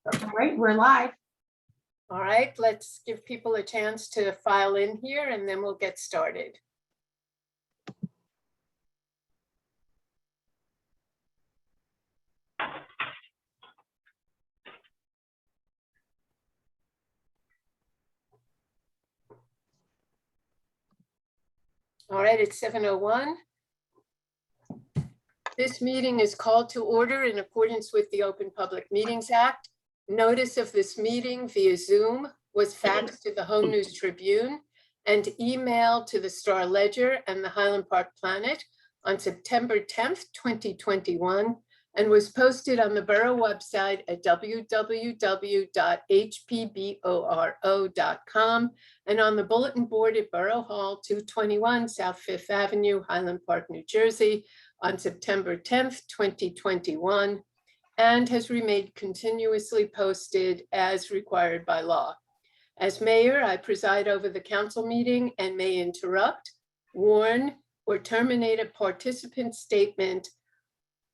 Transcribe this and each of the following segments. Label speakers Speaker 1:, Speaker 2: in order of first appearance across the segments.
Speaker 1: All right, we're live.
Speaker 2: All right, let's give people a chance to file in here and then we'll get started. All right, it's 7:01. This meeting is called to order in accordance with the Open Public Meetings Act. Notice of this meeting via Zoom was faxed to the Home News Tribune and emailed to the Star Ledger and the Highland Park Planet on September 10th, 2021, and was posted on the Borough website at www.hpboro.com and on the bulletin board at Borough Hall, 221 South Fifth Avenue, Highland Park, New Jersey, on September 10th, 2021, and has remained continuously posted as required by law. As mayor, I preside over the council meeting and may interrupt, warn, or terminate a participant statement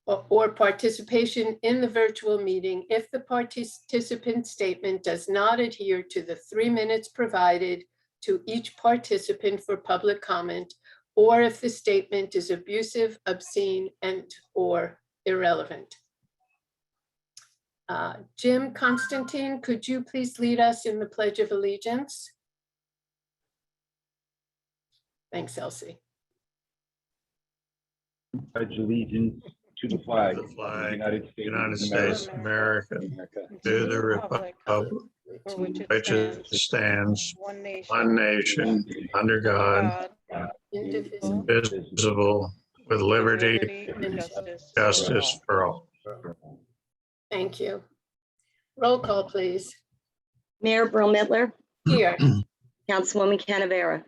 Speaker 2: or participation in the virtual meeting if the participant statement does not adhere to the 3 minutes provided to each participant for public comment, or if the statement is abusive, obscene, and/or irrelevant. Jim Constantine, could you please lead us in the Pledge of Allegiance? Thanks, Elsie.
Speaker 3: Pledge allegiance to the flag
Speaker 4: The
Speaker 3: of the
Speaker 4: flag,
Speaker 3: United States
Speaker 4: United
Speaker 3: of America,
Speaker 4: States of America, to the republic for which it stands, one nation, under God,
Speaker 2: Indivisible.
Speaker 4: indivisible, with liberty
Speaker 2: and
Speaker 4: and justice for all.
Speaker 2: Thank you. Roll call, please.
Speaker 5: Mayor Brill-Midler,
Speaker 2: Here.
Speaker 5: Councilwoman Canavera,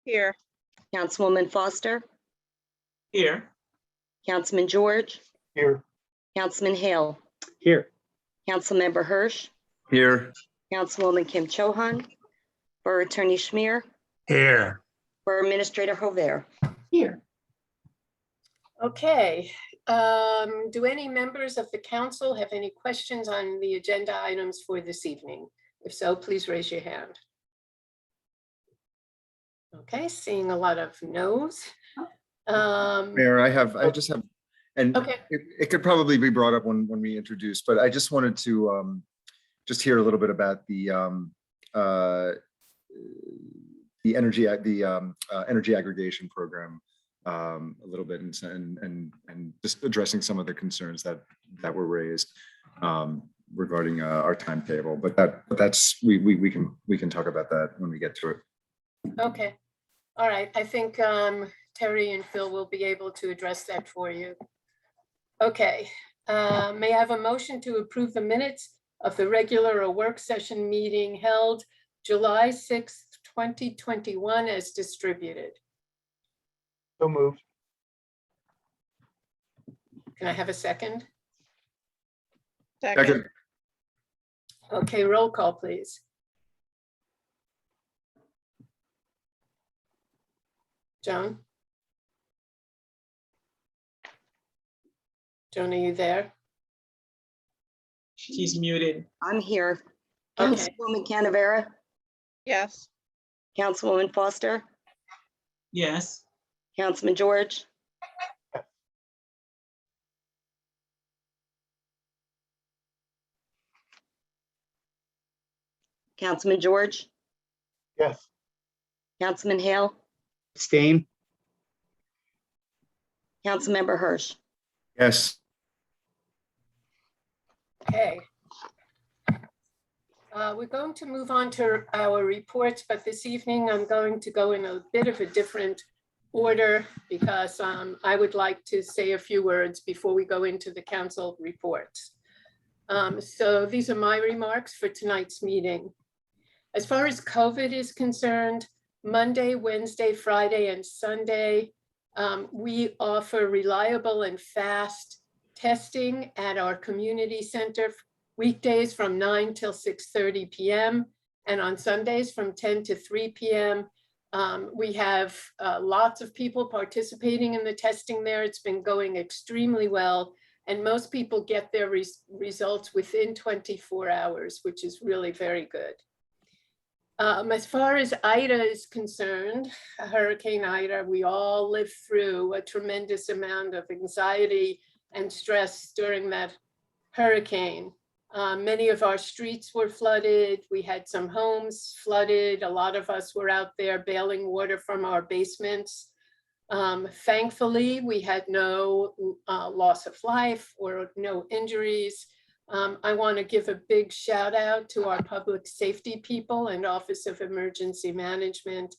Speaker 6: Here.
Speaker 5: Councilwoman Foster,
Speaker 6: Here.
Speaker 5: Councilman George,
Speaker 3: Here.
Speaker 5: Councilman Hale,
Speaker 3: Here.
Speaker 5: Councilmember Hirsch,
Speaker 3: Here.
Speaker 5: Councilwoman Kim Chohan, Borough Attorney Schmier,
Speaker 4: Here,
Speaker 5: Borough Administrator Hover.
Speaker 1: Here.
Speaker 2: Okay. Do any members of the council have any questions on the agenda items for this evening? If so, please raise your hand. Okay, seeing a lot of no's.
Speaker 7: Mayor, I just have, and
Speaker 2: Okay.
Speaker 7: it could probably be brought up when we introduce, but I just wanted to just hear a little bit about the energy aggregation program a little bit, and just addressing some of the concerns that were raised regarding our timetable. But that's we can talk about that when we get to it.
Speaker 2: Okay. All right. I think Terry and Phil will be able to address that for you. Okay. May I have a motion to approve the minutes of the regular or work session meeting held July 6th, 2021 as distributed?
Speaker 3: So moved.
Speaker 2: Can I have a second?
Speaker 6: Second.
Speaker 2: Okay, roll call, please. Joan? Joan, are you there?
Speaker 6: She's muted.
Speaker 5: I'm here.
Speaker 2: Okay.
Speaker 5: Councilwoman Canavera,
Speaker 6: Yes.
Speaker 5: Councilwoman Foster,
Speaker 6: Yes.
Speaker 5: Councilman George, Councilman George,
Speaker 3: Yes.
Speaker 5: Councilman Hale,
Speaker 3: Abstain.
Speaker 5: Councilmember Hirsch.
Speaker 7: Yes.
Speaker 2: Okay. We're going to move on to our reports, but this evening I'm going to go in a bit of a different order because I would like to say a few words before we go into the council reports. So these are my remarks for tonight's meeting. As far as COVID is concerned, Monday, Wednesday, Friday, and Sunday, we offer reliable and fast testing at our community center weekdays from 9 till 6:30 p.m. and on Sundays from 10 to 3 p.m. We have lots of people participating in the testing there. It's been going extremely well. And most people get their results within 24 hours, which is really very good. As far as Ida is concerned, Hurricane Ida, we all lived through a tremendous amount of anxiety and stress during that hurricane. Many of our streets were flooded. We had some homes flooded. A lot of us were out there bailing water from our basements. Thankfully, we had no loss of life or no injuries. I want to give a big shout out to our public safety people and Office of Emergency Management,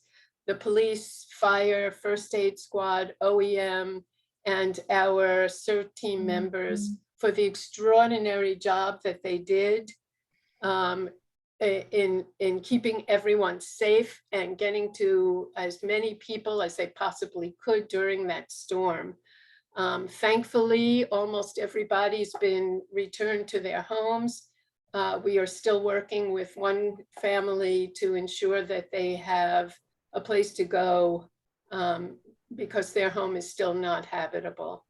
Speaker 2: the police, fire, first aid squad, OEM, and our CERT team members for the extraordinary job that they did in keeping everyone safe and getting to as many people as they possibly could during that storm. Thankfully, almost everybody's been returned to their homes. We are still working with one family to ensure that they have a place to go because their home is still not habitable.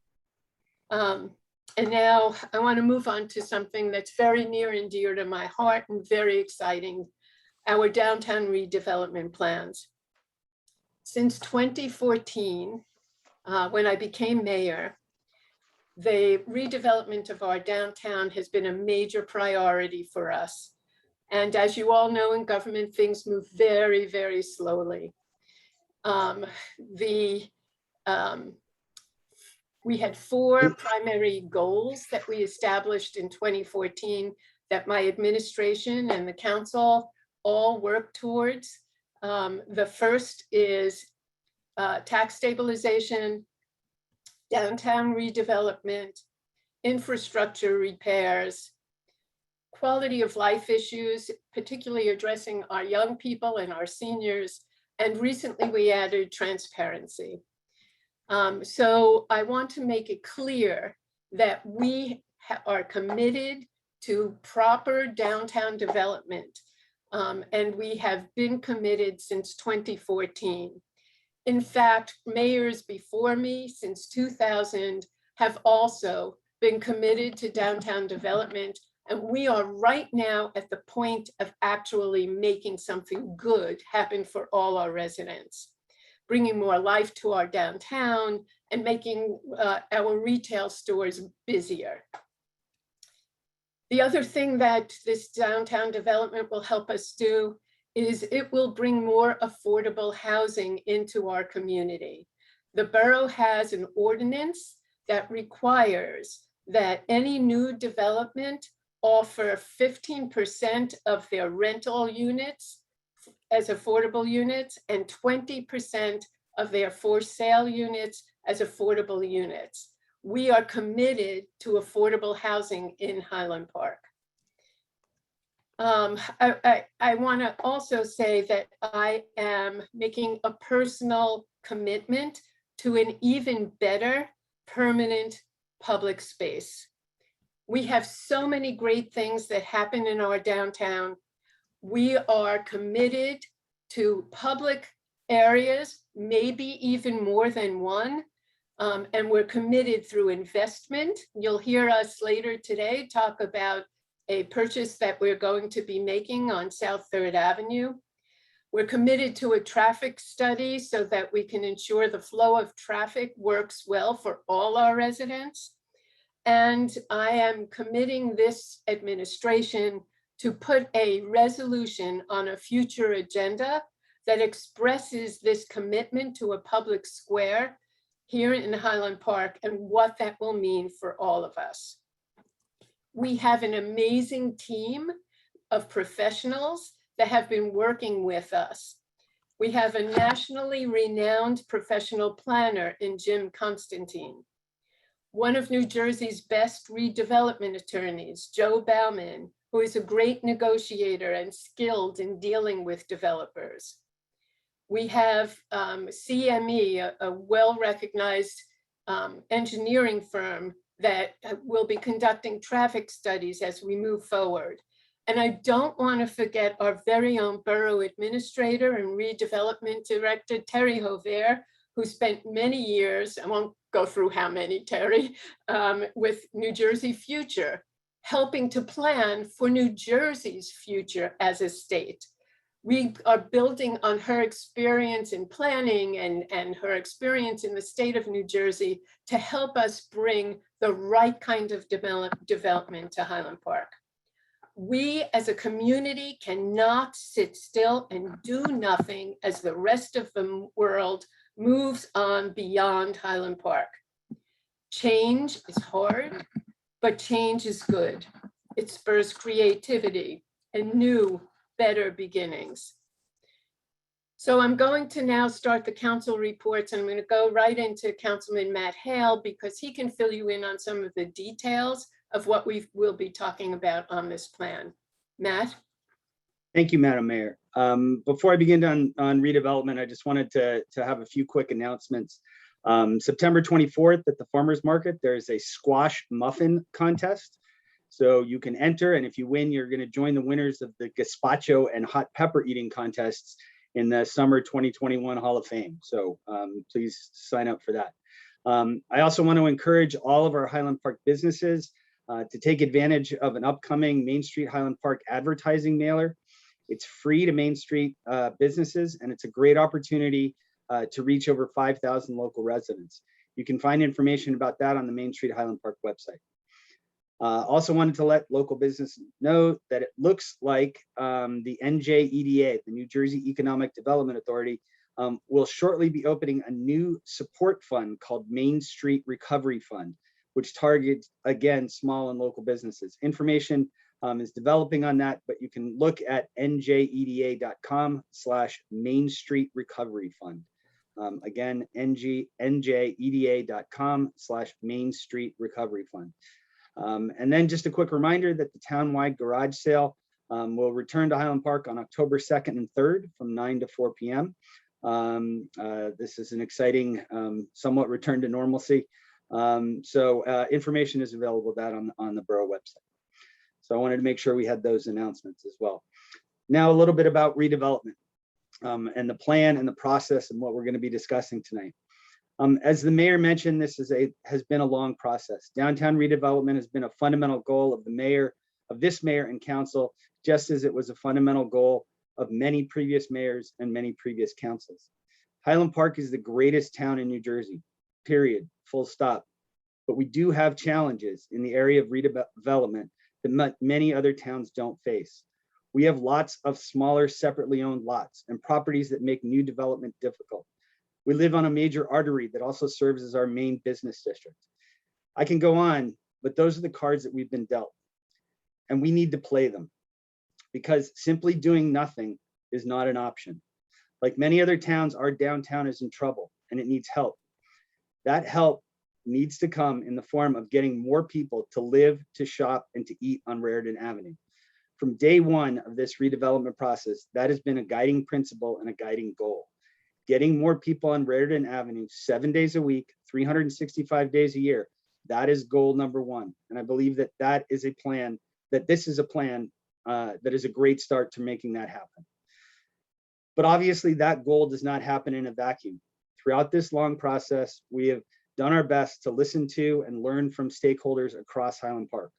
Speaker 2: And now I want to move on to something that's very near and dear to my heart and very exciting, our downtown redevelopment plans. Since 2014, when I became mayor, the redevelopment of our downtown has been a major priority for us. And as you all know, in government, things move very, very slowly. We had 4 primary goals that we established in 2014 that my administration and the council all work towards. The first is tax stabilization, downtown redevelopment, infrastructure repairs, quality of life issues, particularly addressing our young people and our seniors, and recently we added transparency. So I want to make it clear that we are committed to proper downtown development, and we have been committed since 2014. In fact, mayors before me since 2000 have also been committed to downtown development, and we are right now at the point of actually making something good happen for all our residents, bringing more life to our downtown and making our retail stores busier. The other thing that this downtown development will help us do is it will bring more affordable housing into our community. The borough has an ordinance that requires that any new development offer 15% of their rental units as affordable units and 20% of their for sale units as affordable units. We are committed to affordable housing in Highland Park. I want to also say that I am making a personal commitment to an even better permanent public space. We have so many great things that happen in our downtown. We are committed to public areas, maybe even more than one, and we're committed through investment. You'll hear us later today talk about a purchase that we're going to be making on South 3rd Avenue. We're committed to a traffic study so that we can ensure the flow of traffic works well for all our residents. And I am committing this administration to put a resolution on a future agenda that expresses this commitment to a public square here in Highland Park and what that will mean for all of us. We have an amazing team of professionals that have been working with us. We have a nationally renowned professional planner in Jim Constantine, one of New Jersey's best redevelopment attorneys, Joe Bauman, who is a great negotiator and skilled in dealing with developers. We have CME, a well-recognized engineering firm that will be conducting traffic studies as we move forward. And I don't want to forget our very own borough administrator and redevelopment director, Terry Hover, who spent many years, I won't go through how many, Terry, with New Jersey Future, helping to plan for New Jersey's future as a state. We are building on her experience in planning and her experience in the state of New Jersey to help us bring the right kind of development to Highland Park. We as a community cannot sit still and do nothing as the rest of the world moves on beyond Highland Park. Change is hard, but change is good. It spurs creativity and new, better beginnings. So I'm going to now start the council reports. I'm going to go right into Councilman Matt Hale because he can fill you in on some of the details of what we will be talking about on this plan. Matt?
Speaker 1: Thank you, Madam Mayor. Before I begin on redevelopment, I just wanted to have a few quick announcements. September 24th at the Farmers Market, there's a squash muffin contest. So you can enter, and if you win, you're going to join the winners of the gazpacho and hot pepper eating contests in the summer 2021 Hall of Fame. So please sign up for that. I also want to encourage all of our Highland Park businesses to take advantage of an upcoming Main Street Highland Park advertising mailer. It's free to Main Street businesses, and it's a great opportunity to reach over 5,000 local residents. You can find information about that on the Main Street Highland Park website. Also wanted to let local business know that it looks like the NJEDA, the New Jersey Economic Development Authority, will shortly be opening a new support fund called Main Street Recovery Fund, which targets, again, small and local businesses. Information is developing on that, but you can look at njeda.com/Main Street Recovery Fund. Again, njeda.com/Main Street Recovery Fund. And then just a quick reminder that the townwide garage sale will return to Highland Park on October 2nd and 3rd from 9 to 4 p.m. This is an exciting, somewhat return to normalcy. So information is available on the Borough website. So I wanted to make sure we had those announcements as well. Now a little bit about redevelopment and the plan and the process and what we're going to be discussing tonight. As the mayor mentioned, this has been a long process. Downtown redevelopment has been a fundamental goal of this mayor and council, just as it was a fundamental goal of many previous mayors and many previous councils. Highland Park is the greatest town in New Jersey, period, full stop. But we do have challenges in the area of redevelopment that many other towns don't face. We have lots of smaller, separately owned lots and properties that make new development difficult. We live on a major artery that also serves as our main business district. I can go on, but those are the cards that we've been dealt. And we need to play them because simply doing nothing is not an option. Like many other towns, our downtown is in trouble and it needs help. That help needs to come in the form of getting more people to live, to shop, and to eat on Raritan Avenue. From day one of this redevelopment process, that has been a guiding principle and a guiding goal. Getting more people on Raritan Avenue 7 days a week, 365 days a year. That is goal number one. And I believe that this is a plan that is a great start to making that happen. But obviously that goal does not happen in a vacuum. Throughout this long process, we have done our best to listen to and learn from stakeholders across Highland Park.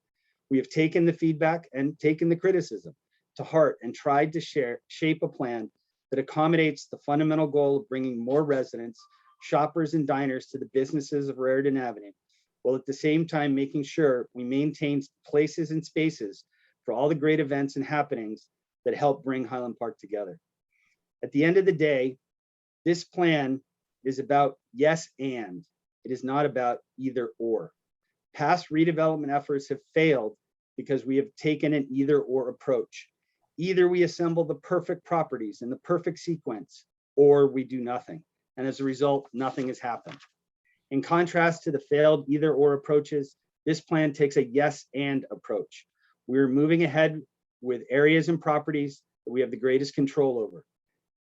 Speaker 1: We have taken the feedback and taken the criticism to heart and tried to shape a plan that accommodates the fundamental goal of bringing more residents, shoppers, and diners to the businesses of Raritan Avenue, while at the same time making sure we maintain places and spaces for all the great events and happenings that help bring Highland Park together. At the end of the day, this plan is about yes and. It is not about either or. Past redevelopment efforts have failed because we have taken an either or approach. Either we assemble the perfect properties in the perfect sequence, or we do nothing. And as a result, nothing has happened. In contrast to the failed either or approaches, this plan takes a yes and approach. We're moving ahead with areas and properties that we have the greatest control over.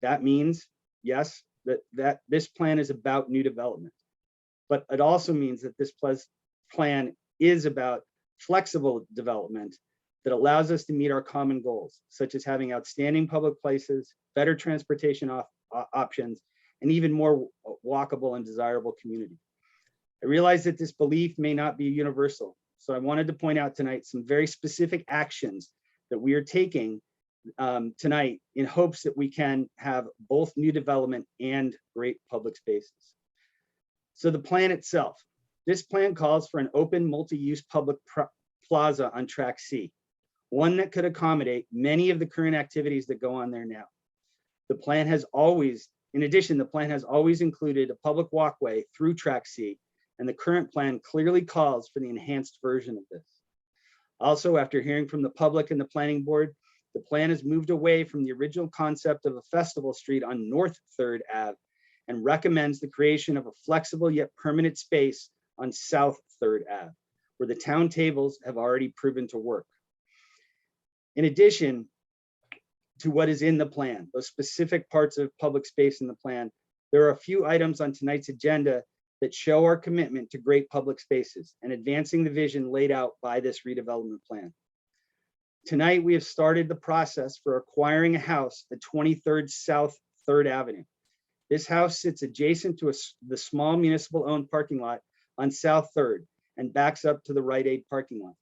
Speaker 1: That means, yes, that this plan is about new development. But it also means that this plan is about flexible development that allows us to meet our common goals, such as having outstanding public places, better transportation options, an even more walkable and desirable community. I realize that this belief may not be universal, so I wanted to point out tonight some very specific actions that we are taking tonight in hopes that we can have both new development and great public spaces. So the plan itself, this plan calls for an open multi-use public plaza on track C, one that could accommodate many of the current activities that go on there now. The plan has always, in addition, the plan has always included a public walkway through track C, and the current plan clearly calls for the enhanced version of this. Also, after hearing from the public and the planning board, the plan has moved away from the original concept of a festival street on North 3rd Ave and recommends the creation of a flexible yet permanent space on South 3rd Ave, where the town tables have already proven to work. In addition to what is in the plan, those specific parts of public space in the plan, there are a few items on tonight's agenda that show our commitment to great public spaces and advancing the vision laid out by this redevelopment plan. Tonight, we have started the process for acquiring a house at 23rd South 3rd Avenue. This house sits adjacent to the small municipal-owned parking lot on South 3rd and backs up to the Rite Aid parking lot.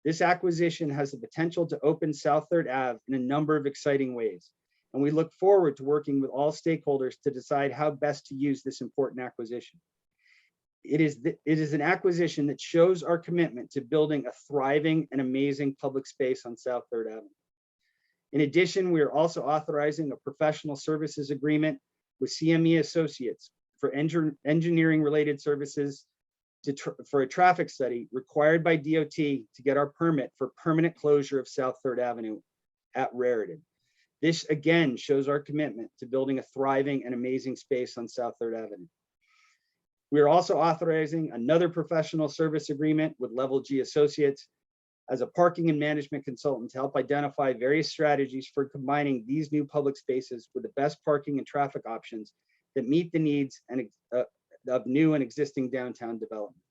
Speaker 1: This acquisition has the potential to open South 3rd Ave in a number of exciting ways, and we look forward to working with all stakeholders to decide how best to use this important acquisition. It is an acquisition that shows our commitment to building a thriving and amazing public space on South 3rd Avenue. In addition, we are also authorizing a professional services agreement with CME Associates for engineering-related services for a traffic study required by DOT to get our permit for permanent closure of South 3rd Avenue at Raritan. This again shows our commitment to building a thriving and amazing space on South 3rd Avenue. We are also authorizing another professional service agreement with Level G Associates as a parking and management consultant to help identify various strategies for combining these new public spaces with the best parking and traffic options that meet the needs of new and existing downtown development.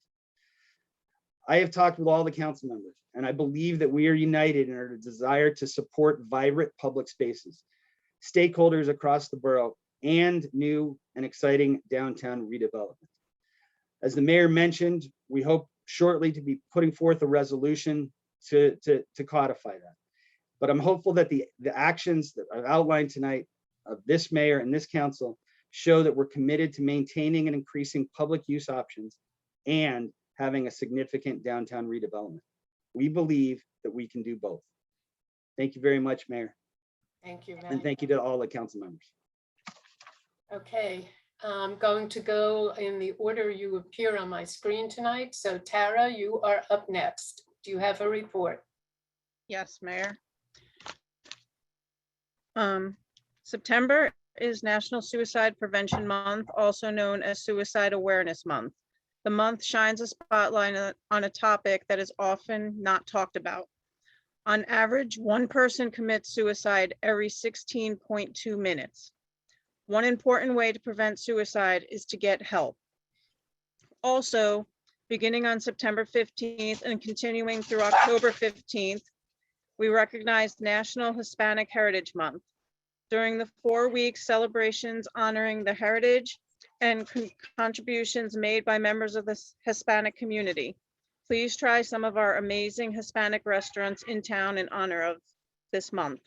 Speaker 1: I have talked with all the council members, and I believe that we are united in our desire to support vibrant public spaces, stakeholders across the borough, and new and exciting downtown redevelopment. As the mayor mentioned, we hope shortly to be putting forth a resolution to codify that. But I'm hopeful that the actions that I've outlined tonight of this mayor and this council show that we're committed to maintaining and increasing public use options and having a significant downtown redevelopment. We believe that we can do both. Thank you very much, Mayor.
Speaker 2: Thank you,
Speaker 1: And thank you to all the council members.
Speaker 2: Okay, I'm going to go in the order you appear on my screen tonight. So Tara, you are up next. Do you have a report?
Speaker 6: Yes, Mayor. September is National Suicide Prevention Month, also known as Suicide Awareness Month. The month shines a spotlight on a topic that is often not talked about. On average, one person commits suicide every 16.2 minutes. One important way to prevent suicide is to get help. Also, beginning on September 15th and continuing through October 15th, we recognize National Hispanic Heritage Month. During the 4-week celebrations honoring the heritage and contributions made by members of the Hispanic community, please try some of our amazing Hispanic restaurants in town in honor of this month.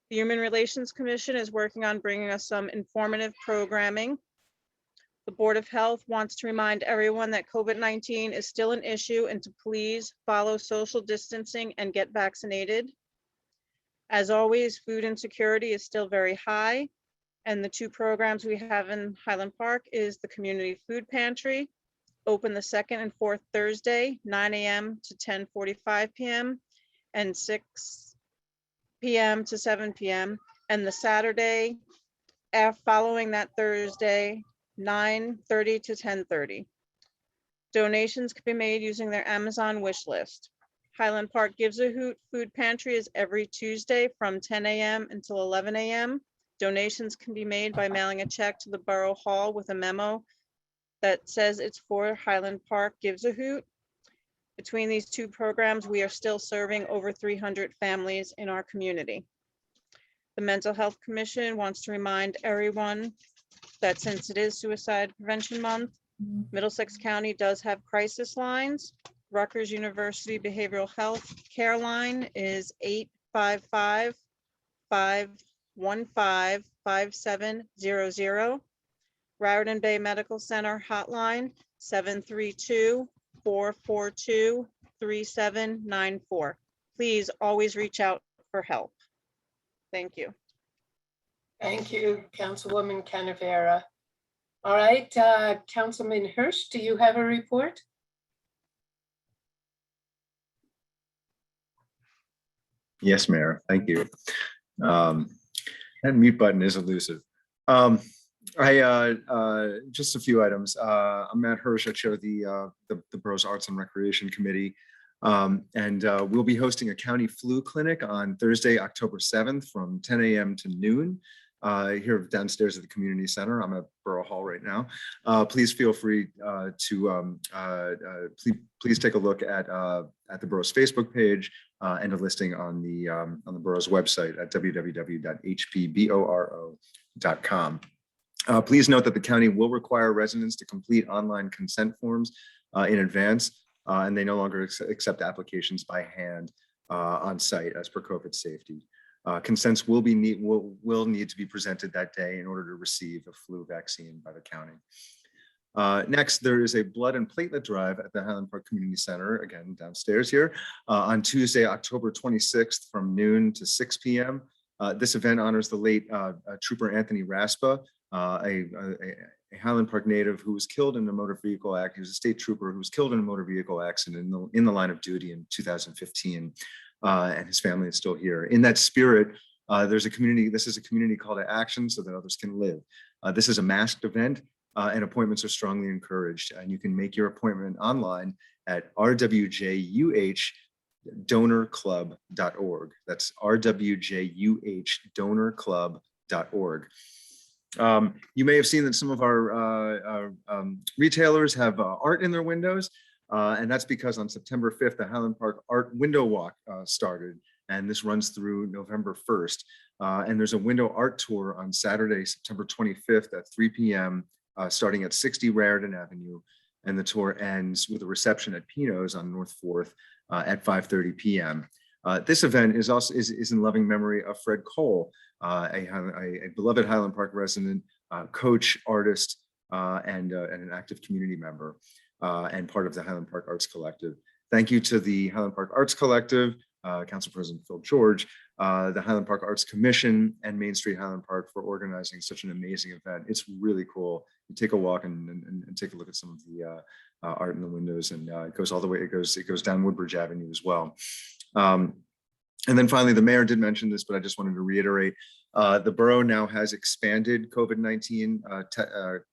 Speaker 6: The Human Relations Commission is working on bringing us some informative programming. The Board of Health wants to remind everyone that COVID-19 is still an issue and to please follow social distancing and get vaccinated. As always, food insecurity is still very high, and the 2 programs we have in Highland Park is the Community Food Pantry, open the 2nd and 4th Thursday, 9 a.m. to 10:45 p.m. and 6 p.m. to 7 p.m. and the Saturday following that Thursday, 9:30 to 10:30. Donations can be made using their Amazon wish list. Highland Park Gives a Hoot Food Pantry is every Tuesday from 10 a.m. until 11 a.m. Donations can be made by mailing a check to the Borough Hall with a memo that says it's for Highland Park Gives a Hoot. Between these 2 programs, we are still serving over 300 families in our community. The Mental Health Commission wants to remind everyone that since it is Suicide Prevention Month, Middlesex County does have crisis lines. Rutgers University Behavioral Health Care Line is 855-515-5700. Raritan Bay Medical Center Hotline, 732-442-3794. Please always reach out for help. Thank you.
Speaker 2: Thank you, Councilwoman Canavera. All right, Councilman Hirsch, do you have a report?
Speaker 7: Yes, Mayor, thank you. That mute button is elusive. Just a few items. I'm Matt Hirsch. I chair the Borough's Arts and Recreation Committee. And we'll be hosting a county flu clinic on Thursday, October 7th from 10 a.m. to noon here downstairs at the community center. I'm at Borough Hall right now. Please feel free to please take a look at the Borough's Facebook page and a listing on the Borough's website at www.hpboro.com. Please note that the county will require residents to complete online consent forms in advance, and they no longer accept applications by hand on site as per COVID safety. Consents will need to be presented that day in order to receive a flu vaccine by the county. Next, there is a blood and platelet drive at the Highland Park Community Center, again downstairs here, on Tuesday, October 26th from noon to 6 p.m. This event honors the late Trooper Anthony Raspa, a Highland Park native who was killed in a motor vehicle accident. He was a state trooper who was killed in a motor vehicle accident in the line of duty in 2015, and his family is still here. In that spirit, there's a community. This is a community call to action so that others can live. This is a masked event, and appointments are strongly encouraged. And you can make your appointment online at rwjuhdonorclub.org. That's rwjuhdonorclub.org. You may have seen that some of our retailers have art in their windows, and that's because on September 5th, the Highland Park Art Window Walk started, and this runs through November 1st. And there's a window art tour on Saturday, September 25th at 3 p.m., starting at 60 Raritan Avenue, and the tour ends with a reception at Pino's on North 4th at 5:30 p.m. This event is also in loving memory of Fred Cole, a beloved Highland Park resident, coach, artist, and an active community member, and part of the Highland Park Arts Collective. Thank you to the Highland Park Arts Collective, Council President Phil George, the Highland Park Arts Commission, and Main Street Highland Park for organizing such an amazing event. It's really cool. You take a walk and take a look at some of the art in the windows, and it goes all the way. It goes down Woodbridge Avenue as well. And then finally, the mayor did mention this, but I just wanted to reiterate, the borough now has expanded COVID-19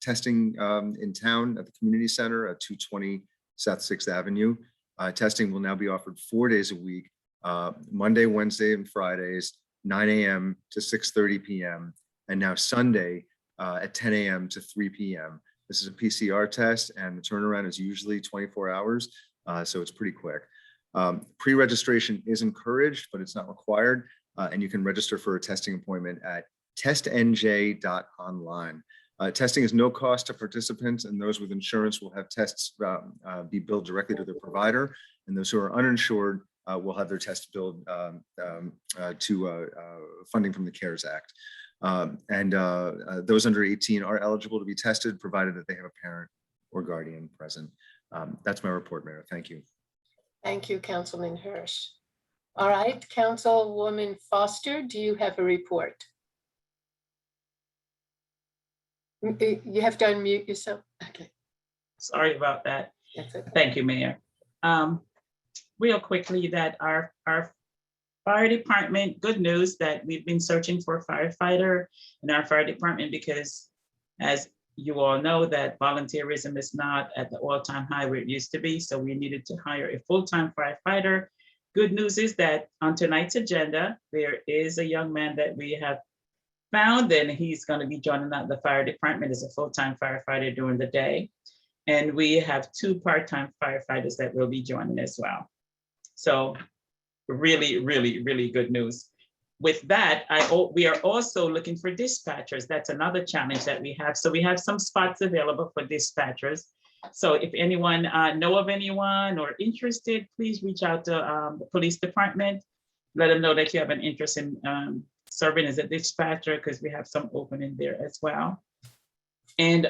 Speaker 7: testing in town at the community center at 220 South 6th Avenue. Testing will now be offered 4 days a week, Monday, Wednesday, and Fridays, 9 a.m. to 6:30 p.m. and now Sunday at 10 a.m. to 3 p.m. This is a PCR test, and the turnaround is usually 24 hours, so it's pretty quick. Pre-registration is encouraged, but it's not required, and you can register for a testing appointment at testnj.online. Testing is no cost to participants, and those with insurance will have tests be billed directly to their provider, and those who are uninsured will have their tests billed to funding from the CARES Act. And those under 18 are eligible to be tested, provided that they have a parent or guardian present. That's my report, Mayor. Thank you.
Speaker 2: Thank you, Councilman Hirsch. All right, Councilwoman Foster, do you have a report? You have to unmute yourself. Okay.
Speaker 8: Sorry about that.
Speaker 2: That's okay.
Speaker 8: Thank you, Mayor. Real quickly, that our fire department, good news that we've been searching for a firefighter in our fire department because, as you all know, that volunteerism is not at the all-time high where it used to be. So we needed to hire a full-time firefighter. Good news is that on tonight's agenda, there is a young man that we have found, and he's going to be joining out the fire department as a full-time firefighter during the day. And we have 2 part-time firefighters that will be joining as well. So really, really, really good news. with that, we are also looking for dispatchers. That's another challenge that we have. So we have some spots available for dispatchers. So if anyone know of anyone or interested, please reach out to the police department. Let them know that you have an interest in serving as a dispatcher, because we have some opening there as well. And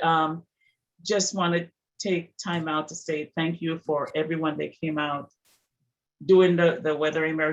Speaker 8: just want to take time out to say thank you for everyone that came out doing the weather emergency